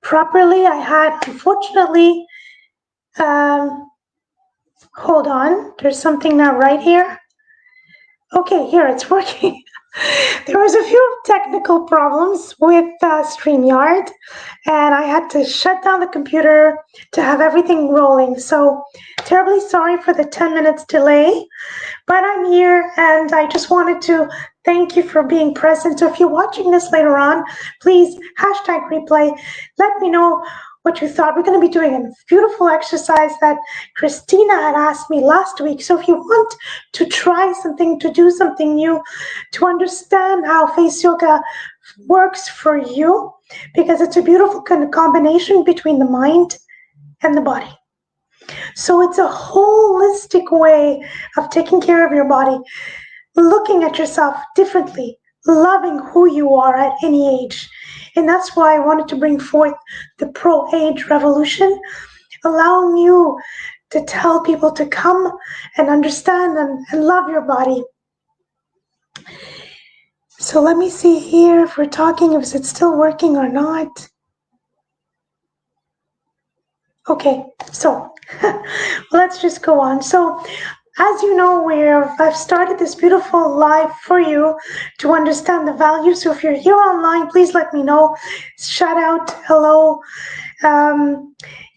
properly. I had, unfortunately, hold on, there's something not right here. Okay, here it's working. There was a few technical problems with StreamYard, and I had to shut down the computer to have everything rolling. So terribly sorry for the 10 minutes delay, but I'm here and I just wanted to thank you for being present. So if you're watching this later on, please hashtag replay. Let me know what you thought. We're going to be doing a beautiful exercise that Christina had asked me last week. So if you want to try something, to do something new, to understand how face yoga works for you, because it's a beautiful kind of combination between the mind and the body. So it's a holistic way of taking care of your body, looking at yourself differently, loving who you are at any age. And that's why I wanted to bring forth the pro-age revolution, allowing you to tell people to come and understand and love your body. So let me see here if we're talking, if it's still working or not. Okay, so let's just go on. So as you know, I've started this beautiful live for you to understand the value. So if you're here online, please let me know. Shout out, hello.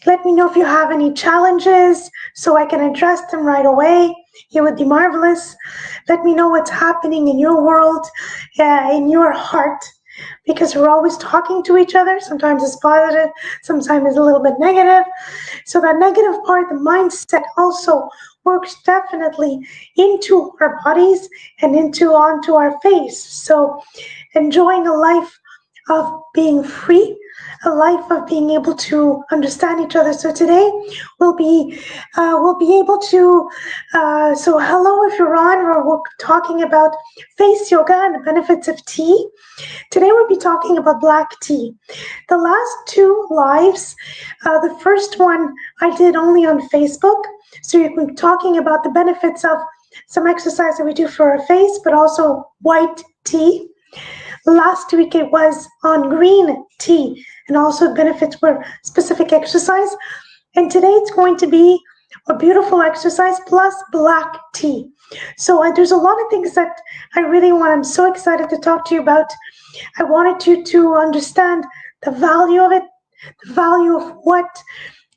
Let me know if you have any challenges so I can address them right away. It would be marvelous. Let me know what's happening in your world, in your heart, because we're always talking to each other. Sometimes it's positive, sometimes it's a little bit negative. So that negative part, the mindset, also works definitely into our bodies and onto our face. So enjoying a life of being free, a life of being able to understand each other. So today we'll be able to, so hello if you're on, we're talking about face yoga and the benefits of tea. Today we'll be talking about black tea. The last two lives, the first one I did only on Facebook, so you can be talking about the benefits of some exercise that we do for our face, but also white tea. Last week it was on green tea, and also benefits for specific exercise. And today it's going to be a beautiful exercise plus black tea. So there's a lot of things that I'm so excited to talk to you about. I wanted you to understand the value of it, the value of what,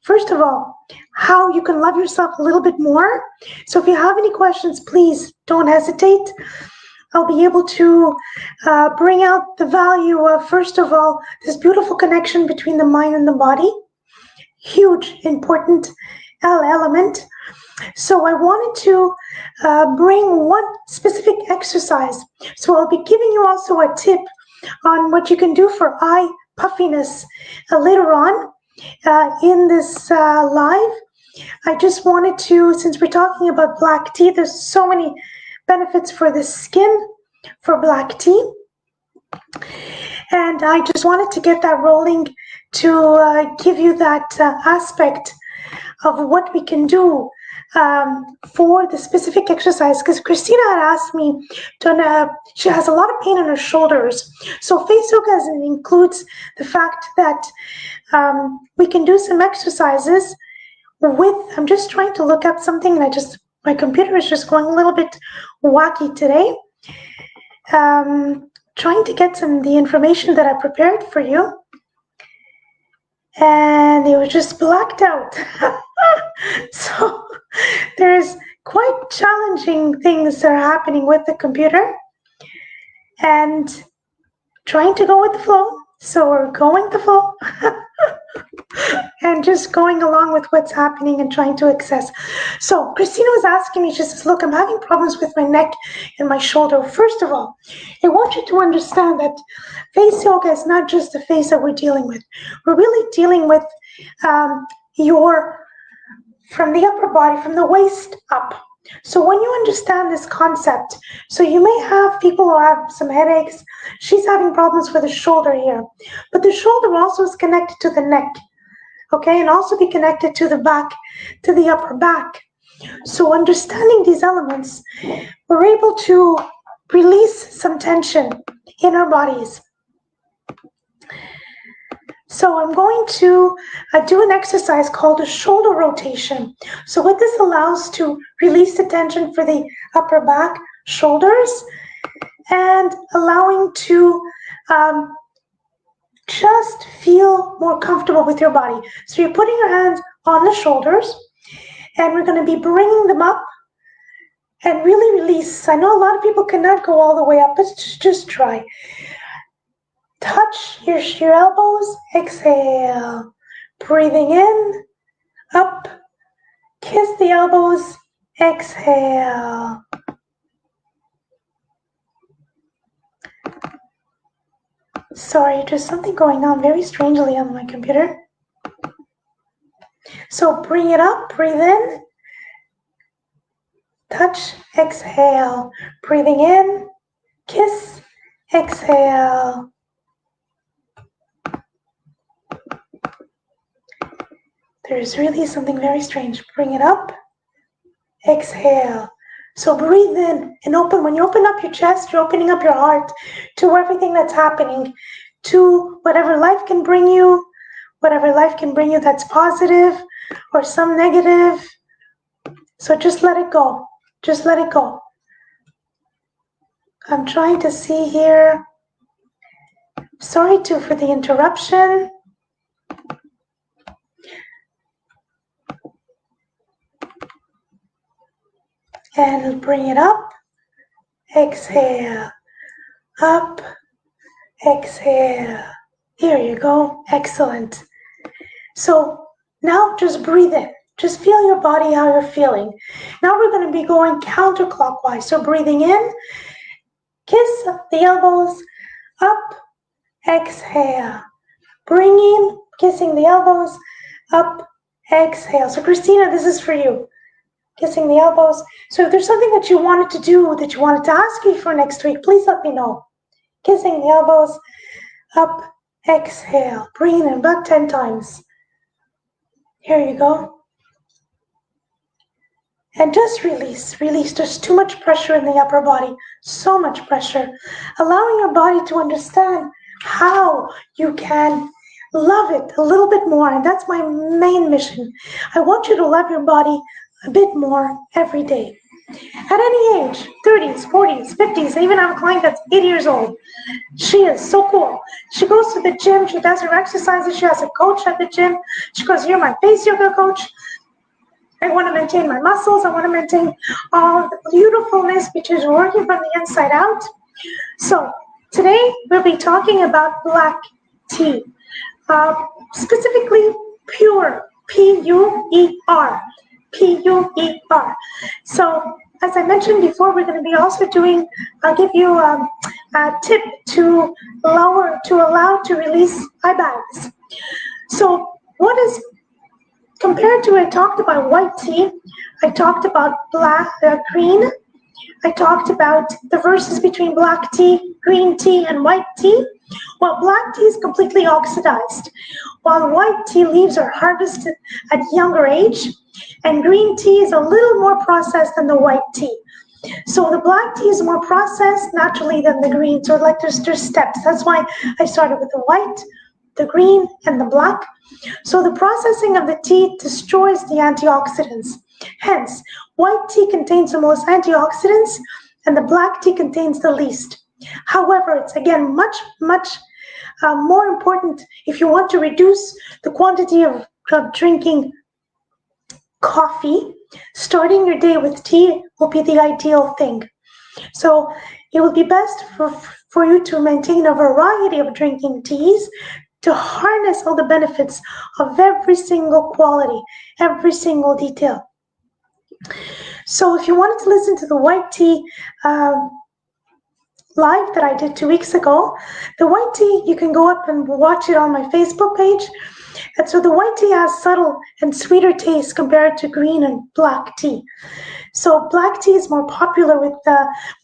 first of all, how you can love yourself a little bit more. So if you have any questions, please don't hesitate. I'll be able to bring out the value of, first of all, this beautiful connection between the mind and the body. Huge, important element. So I wanted to bring one specific exercise. So I'll be giving you also a tip on what you can do for eye puffiness later on in this live. I just wanted to, since we're talking about black tea, there's so many benefits for the skin for black tea. And I just wanted to get that rolling to give you that aspect of what we can do for the specific exercise, because Christina had asked me she has a lot of pain in her shoulders. So face yoga includes the fact that we can do some exercises with, I'm just trying to look up something and my computer is just going a little bit wacky today. Trying to get the information that I prepared for you, and it was just blacked out. So there's quite challenging things that are happening with the computer and trying to go with the flow. So we're going the flow and just going along with what's happening and trying to access. So Christina was asking me, she says, look, I'm having problems with my neck and my shoulder. First of all, I want you to understand that face yoga is not just the face that we're dealing with. We're really dealing with from the upper body, from the waist up. So when you understand this concept, so you may have people who have some headaches. She's having problems with the shoulder here, but the shoulder also is connected to the neck, okay, and also be connected to the back, to the upper back. So understanding these elements, we're able to release some tension in our bodies. So I'm going to do an exercise called a shoulder rotation. So what this allows to release the tension for the upper back, shoulders, and allowing to just feel more comfortable with your body. So you're putting your hands on the shoulders, and we're going to be bringing them up and really release. I know a lot of people cannot go all the way up, but just try. Touch your elbows, exhale. Breathing in, up, kiss the elbows, exhale. Sorry, there's something going on very strangely on my computer. So bring it up, breathe in, touch, exhale. Breathing in, kiss, exhale. There's really something very strange. Bring it up, exhale. So breathe in and open. When you open up your chest, you're opening up your heart to everything that's happening, to whatever life can bring you, that's positive or some negative. So just let it go. Just let it go. I'm trying to see here. Sorry for the interruption. And bring it up. Exhale. Up. Exhale. Here you go. Excellent. So now just breathe in. Just feel your body, how you're feeling. Now we're going to be going counterclockwise. So breathing in, kiss the elbows, up, exhale. Bringing, kissing the elbows, up, exhale. So Christina, this is for you. Kissing the elbows. So if there's something that you wanted to do, that you wanted to ask me for next week, please let me know. Kissing the elbows, up, exhale. Breathe in about 10 times. Here you go. And just release. There's too much pressure in the upper body. So much pressure. Allowing your body to understand how you can love it a little bit more. And that's my main mission. I want you to love your body a bit more every day. At any age, 30s, 40s, 50s, I even have a client that's 80 years old. She is so cool. She goes to the gym, she does her exercises, she has a coach at the gym. She goes, you're my face yoga coach. I want to maintain my muscles. I want to maintain all the beautifulness, which is working from the inside out. So today we'll be talking about black tea, specifically pure, P-U-E-R. P-U-E-R. So as I mentioned before, we're going to be also doing, I'll give you a tip to allow to release eye bags. So what is, compared to, I talked about white tea, I talked about green, I talked about the verses between black tea, green tea, and white tea. Well, black tea is completely oxidized, while white tea leaves are harvested at younger age, and green tea is a little more processed than the white tea. So the black tea is more processed naturally than the green. So like there's steps. That's why I started with the white, the green, and the black. So the processing of the tea destroys the antioxidants. Hence, white tea contains the most antioxidants and the black tea contains the least. However, it's again much more important if you want to reduce the quantity of drinking coffee. Starting your day with tea will be the ideal thing. So it would be best for you to maintain a variety of drinking teas to harness all the benefits of every single quality, every single detail. So if you wanted to listen to the white tea live that I did 2 weeks ago, the white tea, you can go up and watch it on my Facebook page. And so the white tea has subtle and sweeter taste compared to green and black tea. So black tea is more popular with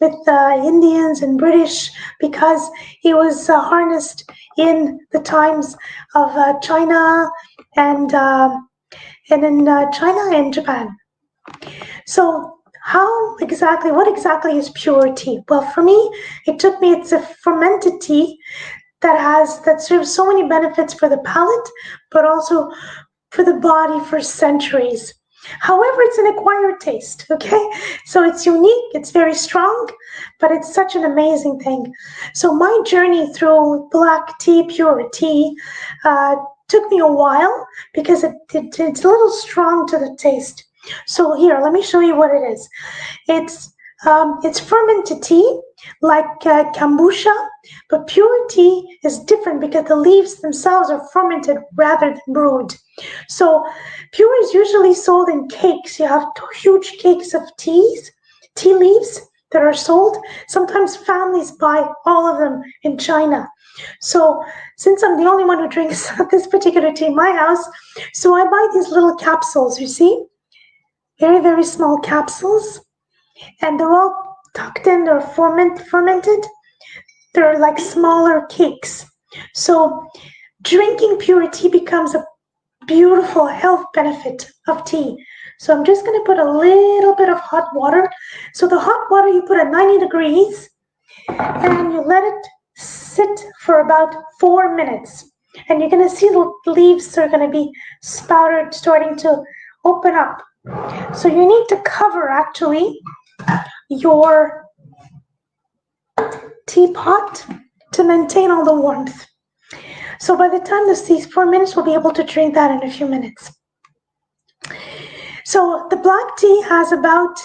Indians and British because it was harnessed in the times of China and in China and Japan. So what exactly is pure tea? Well, for me, it's a fermented tea that serves so many benefits for the palate, but also for the body for centuries. However, it's an acquired taste, okay? So it's unique, it's very strong, but it's such an amazing thing. So my journey through black tea, pure tea, took me a while because it's a little strong to the taste. So here, let me show you what it is. It's fermented tea, like kombucha, but pure tea is different because the leaves themselves are fermented rather than brewed. So pure is usually sold in cakes. You have huge cakes of tea leaves that are sold. Sometimes families buy all of them in China. So since I'm the only one who drinks this particular tea in my house, so I buy these little capsules, you see? Very, very small capsules. And they're all tucked in, they're fermented. They're like smaller cakes. So drinking pure tea becomes a beautiful health benefit of tea. So I'm just going to put a little bit of hot water. So the hot water you put at 90 degrees and you let it sit for about 4 minutes. And you're going to see the leaves are going to be sprouted, starting to open up. So you need to cover actually your teapot to maintain all the warmth. So by the time this is 4 minutes, we'll be able to drink that in a few minutes. So the black tea has about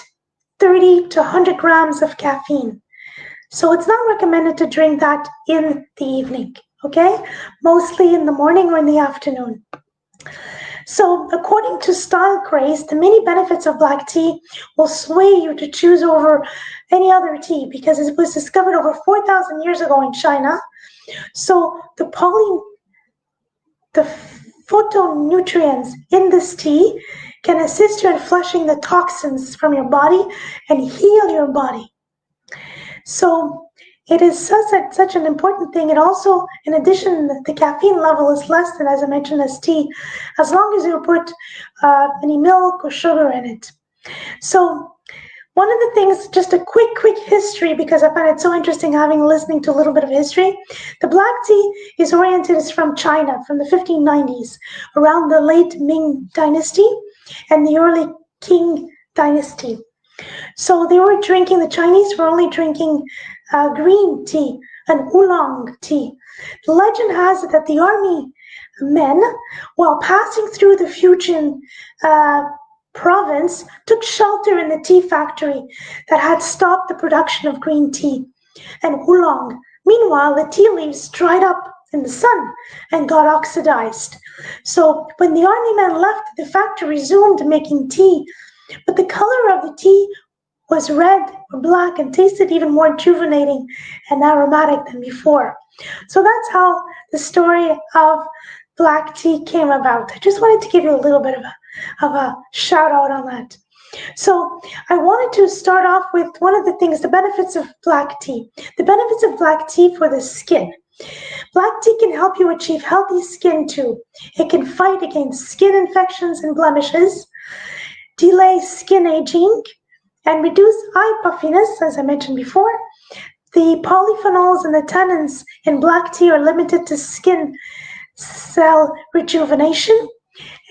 30 to 100 grams of caffeine. So it's not recommended to drink that in the evening, okay? Mostly in the morning or in the afternoon. So according to Style Craze, the many benefits of black tea will sway you to choose over any other tea because it was discovered over 4,000 years ago in China. So the phytonutrients in this tea can assist you in flushing the toxins from your body and heal your body. So it is such an important thing. It also, in addition, the caffeine level is less than, as I mentioned, as tea, as long as you put any milk or sugar in it. So one of the things, just a quick history, because I find it so interesting listening to a little bit of history. The black tea is from China, from the 1590s, around the late Ming dynasty and the early Qing dynasty. So the Chinese were only drinking green tea and oolong tea. The legend has it that the army men, while passing through the Fujian province, took shelter in the tea factory that had stopped the production of green tea and oolong. Meanwhile, the tea leaves dried up in the sun and got oxidized. So when the army men left, the factory resumed making tea, but the color of the tea was red or black and tasted even more rejuvenating and aromatic than before. So that's how the story of black tea came about. I just wanted to give you a little bit of a shout out on that. So I wanted to start off with one of the things, the benefits of black tea. The benefits of black tea for the skin. Black tea can help you achieve healthy skin too. It can fight against skin infections and blemishes, delay skin aging, and reduce eye puffiness, as I mentioned before. The polyphenols and the tannins in black tea are limited to skin cell rejuvenation,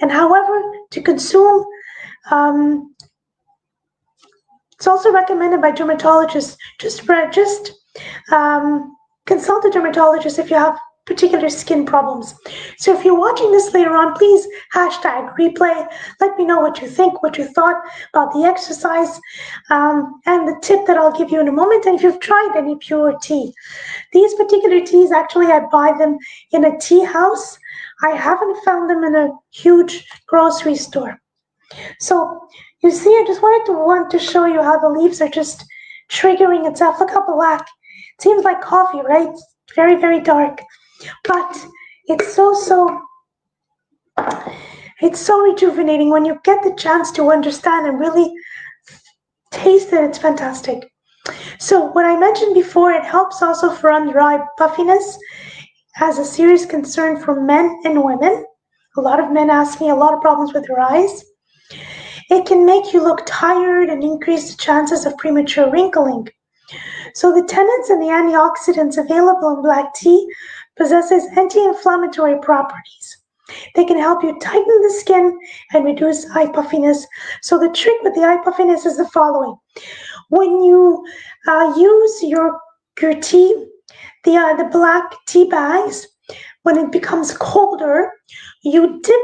and however, to consume, it's also recommended by dermatologists. Just consult a dermatologist if you have particular skin problems. So if you're watching this later on, please hashtag replay. Let me know what you think, what you thought about the exercise, and the tip that I'll give you in a moment. And if you've tried any pure tea, these particular teas, actually, I buy them in a tea house. I haven't found them in a huge grocery store. So you see, I just want to show you how the leaves are just triggering itself. Look how black. It seems like coffee, right? It's very, very dark. But it's so rejuvenating when you get the chance to understand and really taste it. It's fantastic. So what I mentioned before, it helps also for under eye puffiness as a serious concern for men and women. A lot of men ask me a lot of problems with their eyes. It can make you look tired and increase the chances of premature wrinkling. So the tannins and the antioxidants available in black tea possesses anti-inflammatory properties. They can help you tighten the skin and reduce eye puffiness. So the trick with the eye puffiness is the following. When you use your tea, the black tea bags, when it becomes colder, you dip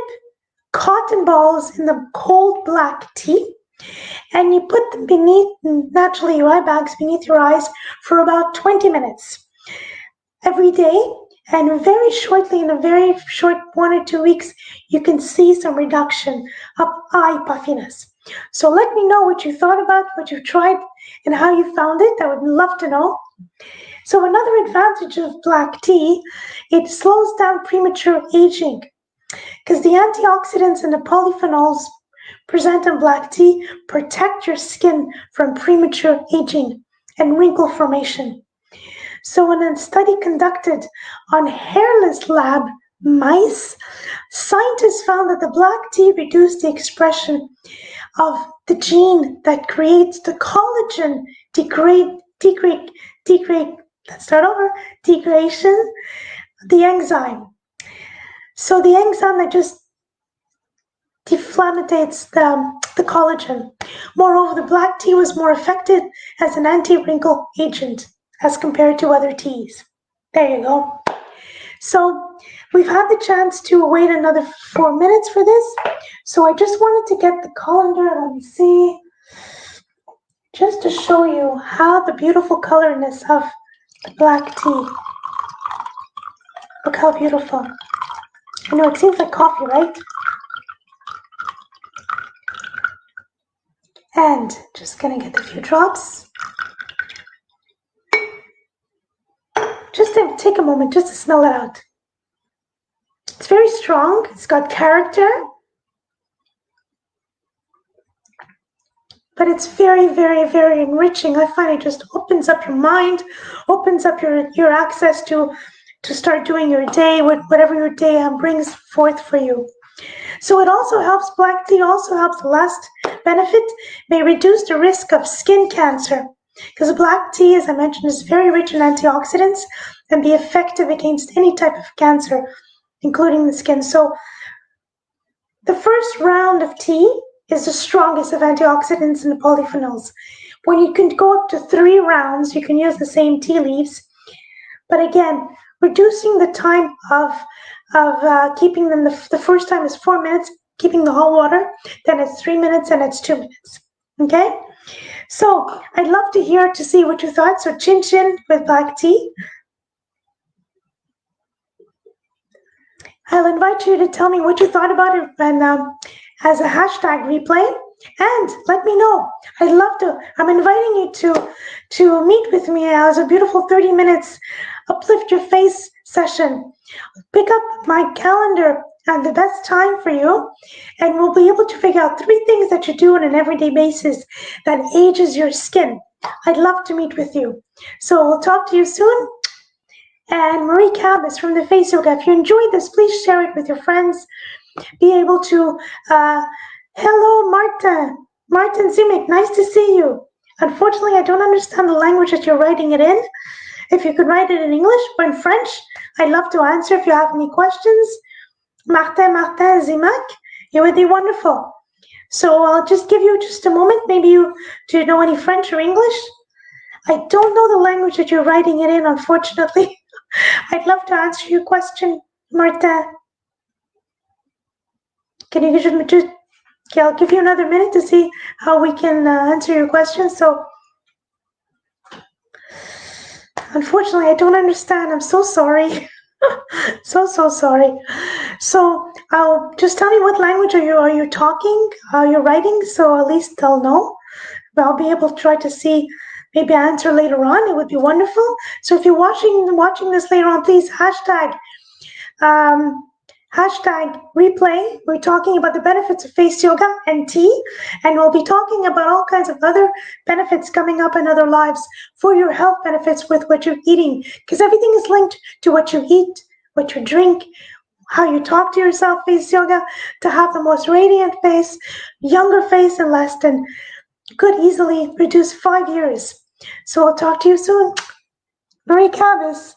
cotton balls in the cold black tea and you put them beneath, naturally your eye bags beneath your eyes for about 20 minutes every day. And very shortly, in a very short 1 or 2 weeks, you can see some reduction of eye puffiness. So let me know what you thought about, what you tried, and how you found it. I would love to know. So another advantage of black tea, it slows down premature aging because the antioxidants and the polyphenols present in black tea protect your skin from premature aging and wrinkle formation. So in a study conducted on hairless lab mice, scientists found that the black tea reduced the expression of the gene that creates the collagen degradation, the enzyme. So the enzyme that just deflammatates the collagen. Moreover, the black tea was more effective as an anti-wrinkle agent as compared to other teas. There you go. So we've had the chance to wait another 4 minutes for this. So I just wanted to get the colander, let me see, just to show you how the beautiful colorness of the black tea. Look how beautiful. I know it seems like coffee, right? And just gonna get a few drops. Just to take a moment just to smell it out. It's very strong, it's got character, but it's very, very, very enriching. I find it just opens up your mind, opens up your access to start doing your day with whatever your day brings forth for you. So it also helps, black tea also helps, the last benefit, may reduce the risk of skin cancer. Because black tea, as I mentioned, is very rich in antioxidants and be effective against any type of cancer, including the skin. So the first round of tea is the strongest of antioxidants and the polyphenols. When you can go up to 3 rounds, you can use the same tea leaves. But again, reducing the time of keeping them, the first time is 4 minutes, keeping the hot water, then it's 3 minutes, and it's 2 minutes. Okay? So I'd love to hear, to see what you thought. So chin chin with black tea. I'll invite you to tell me what you thought about it, and as a hashtag replay, and let me know. I'd love to. I'm inviting you to meet with me as a beautiful 30 minutes uplift your face session. Pick up my calendar at the best time for you, and we'll be able to figure out 3 things that you do on an everyday basis that ages your skin. I'd love to meet with you. So we'll talk to you soon. And Marie Kabis from the Face Yoga. If you enjoyed this, please share it with your friends. Be able to, hello, Martin Zimik, nice to see you. Unfortunately, I don't understand the language that you're writing it in. If you could write it in English or in French, I'd love to answer if you have any questions. Martin Zimak, it would be wonderful. So I'll just give you just a moment. Maybe do you know any French or English? I don't know the language that you're writing it in, unfortunately. I'd love to answer your question, Martin. Can you just, okay, I'll give you another minute to see how we can answer your question. So, unfortunately, I don't understand. I'm so sorry. so sorry. So, I'll just tell me what language are you talking, you're writing, so at least I'll know. I'll be able to try to see, maybe answer later on. It would be wonderful. So if you're watching this later on, please hashtag replay. We're talking about the benefits of face yoga and tea, and we'll be talking about all kinds of other benefits coming up in other lives for your health benefits with what you're eating, because everything is linked to what you eat, what you drink, how you talk to yourself. Face yoga, to have the most radiant face, younger face, and less than could easily reduce 5 years. So I'll talk to you soon. Marie Kabis.